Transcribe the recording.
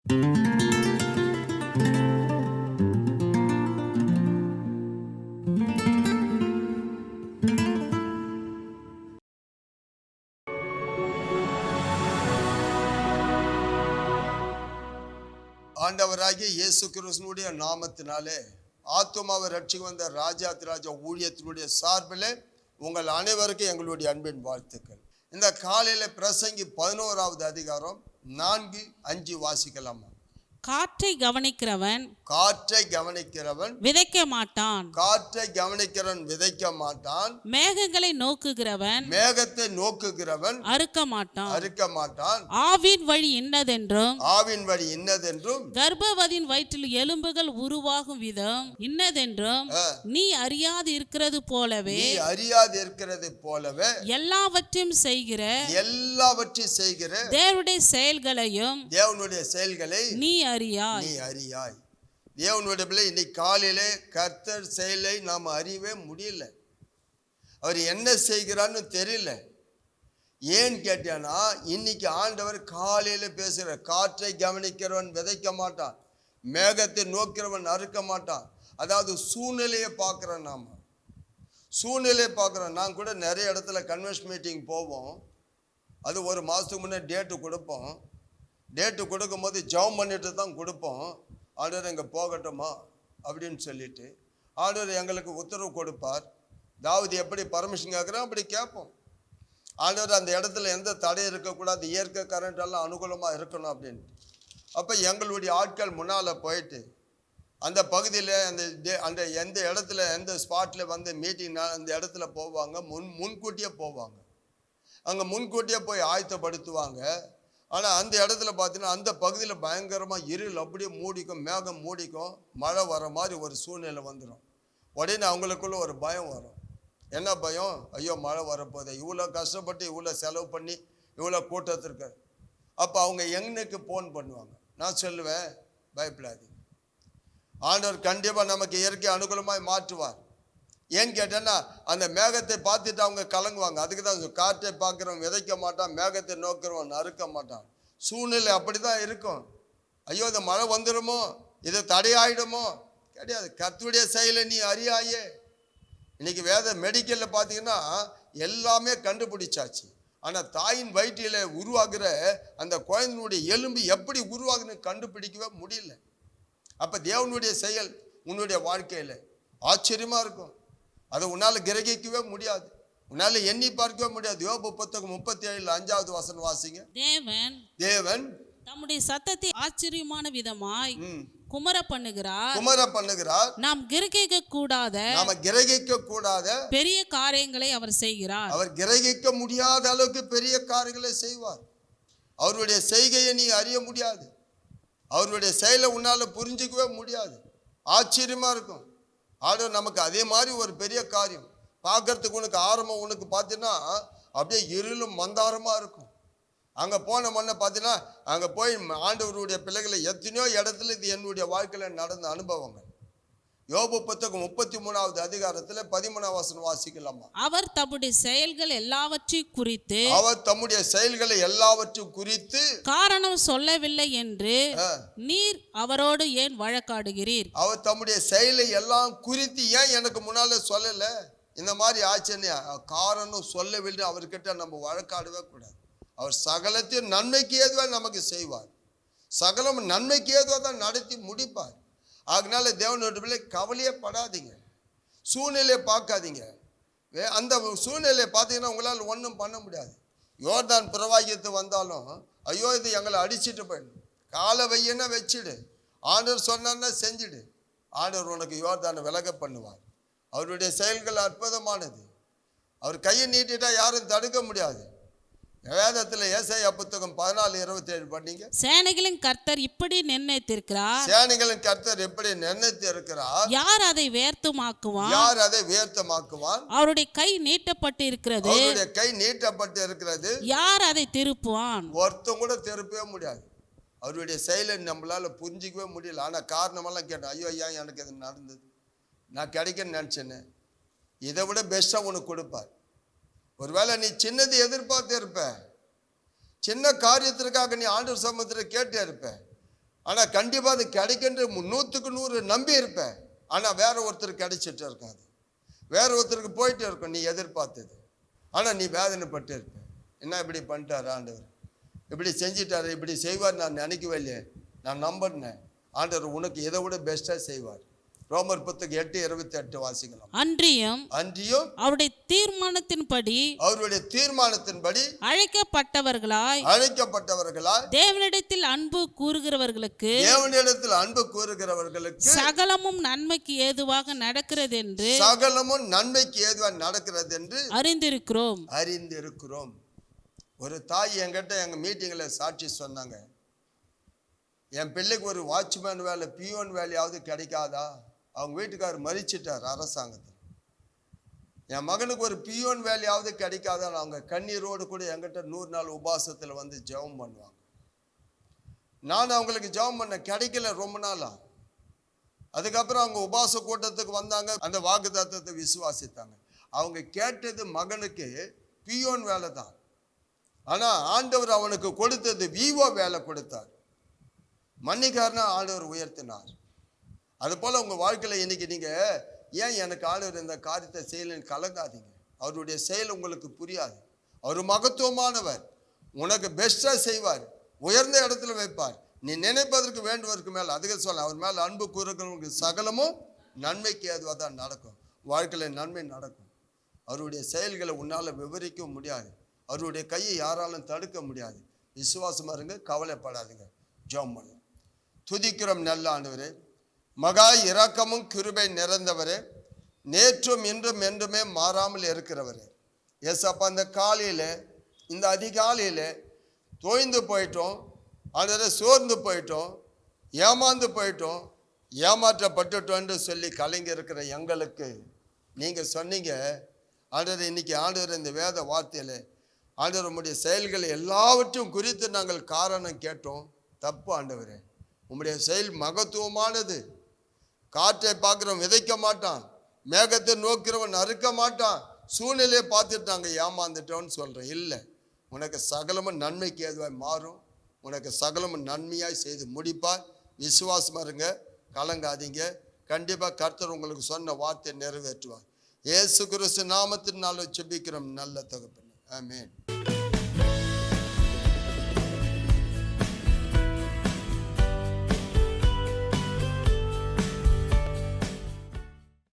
ஆண்டவராகிய இயேசு கிறிஸ்துவினுடைய நாமத்தினாலே ஆத்துமாவை ரட்சிக்க வந்த ராஜாதிராஜா ஊழியத்தினுடைய சார்பில் உங்கள் அனைவருக்கும் எங்களுடைய அன்பின் வாழ்த்துக்கள். இந்த காலையில் பிரசங்கி 11வது அதிகாரம் 4-5 வாசிக்கலாமா? காற்றை கவனிக்கிறவன் விதைக்க மாட்டான். மேகங்களை நோக்குகிறவன் அறுக்க மாட்டான். ஆவின் வழி இன்னதென்றும் கர்ப்பவதியின் வயிற்றில் எலும்புகள் உருவாகும் விதம் இன்னதென்றும் நீ அறியாது இருக்கிறது போலவே எல்லாவற்றையும் செய்கிற தேவனுடைய செயல்களை நீ அறியாய். தேவனுடைய பிள்ளை, இன்னைக்கு காலையில கர்த்தர் செயலை நாம் அறியவே முடியல. அவர் என்ன செய்கிறான்னு தெரியல. ஏன்னு கேட்டானா, இன்னைக்கு ஆண்டவர் காலையில பேசுகிற காற்றை கவனிக்கிறவன் விதைக்க மாட்டான், மேகத்தை நோக்கிறவன் அறுக்க மாட்டான். அதாவது சூழ்நிலையை பார்க்குறோம். நான் கூட நிறைய இடத்துல கன்வென்ஷன் மீட்டிங் போவோம். அது ஒரு மாதத்துக்கு முன்னே டேட்டு கொடுப்போம். டேட்டு கொடுக்கும்போது ஜெபம் பண்ணிட்டு தான் கொடுப்போம். ஆண்டவர் இங்கே போகட்டுமா அப்படின்னு சொல்லிட்டு ஆண்டவர் எங்களுக்கு உத்தரவு கொடுப்பார். தாவீது எப்படி பர்மிஷன் கேட்குறோம் அப்படி கேட்போம். ஆண்டவர் அந்த இடத்துல எந்த தடையும் இருக்கக்கூடாது, இயற்கை கரண்ட் எல்லாம் அனுகூலமாக இருக்கணும் அப்படின்ட்டு. அப்போ எங்களுடைய ஆட்கள் முன்னால் போயிட்டு அந்த பகுதியில் அந்த எந்த இடத்துல எந்த ஸ்பாட்டில் வந்து மீட்டிங் அந்த இடத்துல போவாங்க. முன்கூட்டியே போவாங்க. அங்கே முன்கூட்டியே போய் ஆயத்தப்படுத்துவாங்க. ஆனால் அந்த இடத்துல பார்த்தீங்கன்னா அந்த பகுதியில் பயங்கரமாக இருள் அப்படியே மூடிக்கும், மேகம் மூடிக்கும், மழை வர மாதிரி ஒரு சூழ்நிலை வந்துடும். உடனே அவங்களுக்குள்ள ஒரு பயம் வரும். என்ன பயம்? ஐயோ மழை வரப்போகுது, இவ்வளோ கஷ்டப்பட்டு இவ்வளோ செலவு பண்ணி இவ்வளோ கூட்டத்திற்கு. அப்போ அவங்க எங்களுக்கு ஃபோன் பண்ணுவாங்க. நான் சொல்லுவேன், பயப்படாதீங்க, ஆண்டவர் கண்டிப்பாக நமக்கு இயற்கை அனுகூலமாய் மாற்றுவார். ஏன்னு கேட்டேன்னா அந்த மேகத்தை பார்த்துட்டு அவங்க கலங்குவாங்க. அதுக்கு தான் காற்றை பார்க்குறவன் விதைக்க மாட்டான், மேகத்தை நோக்கிறவன் அறுக்க மாட்டான். சூழ்நிலை அப்படி தான் இருக்கும். ஐயோ இந்த மழை வந்துடுமோ, இது தடையாயிடுமோ? கிடையாது. கர்த்தருடைய செயலை நீ அறியாயே. இன்னைக்கு மெடிக்கலில் பார்த்தீங்கன்னா எல்லாமே கண்டுபிடிச்சாச்சு. ஆனால் தாயின் வயிற்றில் உருவாகிற அந்த குழந்தைனுடைய எலும்பு எப்படி உருவாகுன்னு கண்டுபிடிக்கவே முடியல. அப்போ தேவனுடைய செயல் உன்னுடைய வாழ்க்கையில் ஆச்சரியமாக இருக்கும். அதை உன்னால் கிரகிக்கவே முடியாது, உன்னால் எண்ணி பார்க்கவே முடியாது. யோபு புத்தகம் 37:5 வசனம் வாசிங்க. தேவன் தம்முடைய சத்தத்தை ஆச்சரியமான விதமாய் குமர பண்ணுகிறார். நாம் கிரகிக்க கூடாத பெரிய காரியங்களை அவர் செய்கிறார். அவர் கிரகிக்க முடியாத அளவுக்கு பெரிய காரியங்களை செய்வார். அவருடைய செய்கையை நீ அறிய முடியாது, அவருடைய செயலை உன்னால புரிஞ்சிக்கவே முடியாது. ஆச்சரியமா இருக்கும். ஆண்டவர் நமக்கு அதே மாதிரி ஒரு பெரிய காரியம் பார்க்கறதுக்கு உனக்கு ஆரம்பம் உனக்கு பார்த்தீங்கன்னா அப்படியே இருளும் மந்தாரமாக இருக்கும். அங்கே போன முன்ன பார்த்தீங்கன்னா அங்கே போய் ஆண்டவருடைய பிள்ளைகளை எத்தனையோ இடத்துல இது என்னுடைய வாழ்க்கையில் நடந்த அனுபவங்கள். யோபு புத்தகம் 33வது அதிகாரத்தில் 13 வசனம் வாசிக்கலாமா? அவர் தம்முடைய செயல்கள் எல்லாவற்றையும் குறித்து காரணம் சொல்லவில்லை என்று நீர் அவரோடு ஏன் வழக்காடுகிறீர்? அவர் தம்முடைய செயலை எல்லாம் குறித்து ஏன் எனக்கு முன்னால சொல்லல? இந்த மாதிரி ஆச்சரியா காரணம் சொல்லவில்லை அவர்கிட்ட நம்ம வழக்காடவே கூடாது. அவர் சகலத்தையும் நன்மைக்கு ஏதுவாக நமக்கு செய்வார். சகலம் நன்மைக்கு ஏதுவாக தான் நடத்தி முடிப்பார். அதனால தேவனுடைய பிள்ளை கவலையே படாதீங்க, சூழ்நிலையை பார்க்காதீங்க. அந்த சூழ்நிலையை பார்த்தீங்கன்னா உங்களால் ஒன்றும் பண்ண முடியாது. யோர்தான் பிரவாகித்து வந்தாலும் ஐயோ இது எங்களை அடிச்சுட்டு போயிடும், காலை வையன்னா வச்சிடு, ஆண்டவர் சொன்னான்னா செஞ்சிடு. ஆண்டவர் உனக்கு யோர்தானை விலக பண்ணுவார். அவருடைய செயல்கள் அற்புதமானது. அவர் கையை நீட்டிட்டா யாரும் தடுக்க முடியாது. வேதத்தில் ஏசாயா புத்தகம் 14:27 பண்ணீங்க. சேனைகளின் கர்த்தர் இப்படி நிர்ணயித்திருக்கிறார். யார் அதை வியர்த்தமாக்குவான்? அவருடைய கை நீட்டப்பட்டு இருக்கிறது. யார் அதை திருப்புவான்? ஒருத்தம் கூட திருப்பவே முடியாது. அவருடைய செயலை நம்மளால புரிஞ்சிக்கவே முடியல. ஆனால் காரணமெல்லாம் கேட்டேன், ஐயோ ஐயா எனக்கு இது நடந்தது, நான் கிடைக்கன்னு நினச்சேன்னு. இதை விட பெஸ்ட்டாக உனக்கு கொடுப்பார். ஒருவேளை நீ சின்னது எதிர்பார்த்து இருப்ப, சின்ன காரியத்திற்காக நீ ஆண்டவர் சமூகத்தில் கேட்டு இருப்ப. ஆனால் கண்டிப்பாக அது கிடைக்கின்ற 100% நம்பி இருப்பேன். ஆனால் வேற ஒருத்தருக்கு கிடைச்சிட்டு இருக்காது, வேற ஒருத்தருக்கு போயிட்டு இருக்கும் நீ எதிர்பார்த்தது. ஆனால் நீ வேதனைப்பட்டு இருப்ப. என்ன இப்படி பண்ணிட்டாரு ஆண்டவர், இப்படி செஞ்சிட்டாரு, இப்படி செய்வார் நான் நினைக்கவே இல்லையே, நான் நம்பினேன். ஆண்டவர் உனக்கு இதை விட பெஸ்ட்டாக செய்வார். ரோமர் 8:28 வாசிக்கலாம். அன்றியும் அவருடைய தீர்மானத்தின்படி அழைக்கப்பட்டவர்களாய் தேவனிடத்தில் அன்பு கூறுகிறவர்களுக்கு சகலமும் நன்மைக்கு ஏதுவாக நடக்கிறது என்று அறிந்திருக்கிறோம். ஒரு தாய் என்கிட்ட எங்க மீட்டிங்ல சாட்சி சொன்னாங்க, என் பிள்ளைக்கு ஒரு வாட்ச்மேன் வேலை, பியூன் வேலையாவது கிடைக்காதா? அவங்க வீட்டுக்காரர் மறிச்சிட்டார் அரசாங்கத்தில். என் மகனுக்கு ஒரு பியூன் வேலையாவது கிடைக்காதான்னு அவங்க கண்ணீரோடு கூட என்கிட்ட 100 நாள் உபாசத்தில் வந்து ஜெபம் பண்ணுவாங்க. நான் அவங்களுக்கு ஜெபம் பண்ண கிடைக்கல ரொம்ப நாளா. அதுக்கப்புறம் அவங்க உபாச கூட்டத்துக்கு வந்தாங்க, அந்த வாக்குத்தத்தத்தை விசுவாசித்தாங்க. அவங்க கேட்டது மகனுக்கு பியூன் வேலை தான். ஆனால் ஆண்டவர் அவனுக்கு கொடுத்தது விவோ வேலை கொடுத்தார். மன்னிக்காரனா ஆண்டவர் உயர்த்தினார். அதுபோல் உங்கள் வாழ்க்கையில் இன்னைக்கு நீங்கள் ஏன் எனக்கு ஆண்டவர் இந்த காரியத்தை செய்யலன்னு கலங்காதீங்க. அவருடைய செயல் உங்களுக்கு புரியாது. அவர் மகத்துவமானவர், உனக்கு பெஸ்ட்டாக செய்வார், உயர்ந்த இடத்துல வைப்பார். நீ நினைப்பதற்கு வேண்டுவதற்கு மேலே அதிக சொல்ல அவர் மேலே அன்பு கூறுகிறவங்களுக்கு சகலமும் நன்மைக்கு ஏதுவாக தான் நடக்கும். வாழ்க்கையில் நன்மை நடக்கும். அவருடைய செயல்களை உன்னால் விவரிக்க முடியாது. அவருடைய கையை யாராலும் தடுக்க முடியாது. விசுவாசமாக இருங்க, கவலைப்படாதீங்க. ஜெபம் பண்ணு. துதிக்கிறோம் நல்ல ஆண்டவரே, மகா இரக்கமும் கிருபை நிறைந்தவரே, நேற்றும் இன்றும் என்றுமே மாறாமல் இருக்கிறவரே. ஏசப்பா, இந்த காலையில், இந்த அதிகாலையில் தோய்ந்து போயிட்டோம் ஆண்டவரே, சோர்ந்து போயிட்டோம், ஏமாந்து போயிட்டோம், ஏமாற்றப்பட்டுட்டோம் என்று சொல்லி கலங்கி இருக்கிற எங்களுக்கு நீங்கள் சொன்னீங்க ஆண்டவரே, இன்னைக்கு ஆண்டவர் இந்த வேத வார்த்தையில் ஆண்டவர் உம்முடைய செயல்களை எல்லாவற்றையும் குறித்து நாங்கள் காரணம் கேட்டோம். தப்பு ஆண்டவரே, உம்முடைய செயல் மகத்துவமானது. காற்றை பார்க்குறவன் விதைக்க மாட்டான், மேகத்தை நோக்கிறவன் அறுக்க மாட்டான். சூழ்நிலையை பார்த்துட்டு நாங்கள் ஏமாந்துட்டோன்னு சொல்கிறேன். இல்லை, உனக்கு சகலமும் நன்மைக்கு ஏதுவாய் மாறும். உனக்கு சகலமும் நன்மையாய் செய்து முடிப்பார். விசுவாசமாக இருங்க, கலங்காதீங்க. கண்டிப்பாக கர்த்தர் உங்களுக்கு சொன்ன வார்த்தையை நிறைவேற்றுவார். இயேசு கிறிஸ்து நாமத்தினால ஜெபிக்கிறோம் நல்ல தகப்பனே, ஆமென்.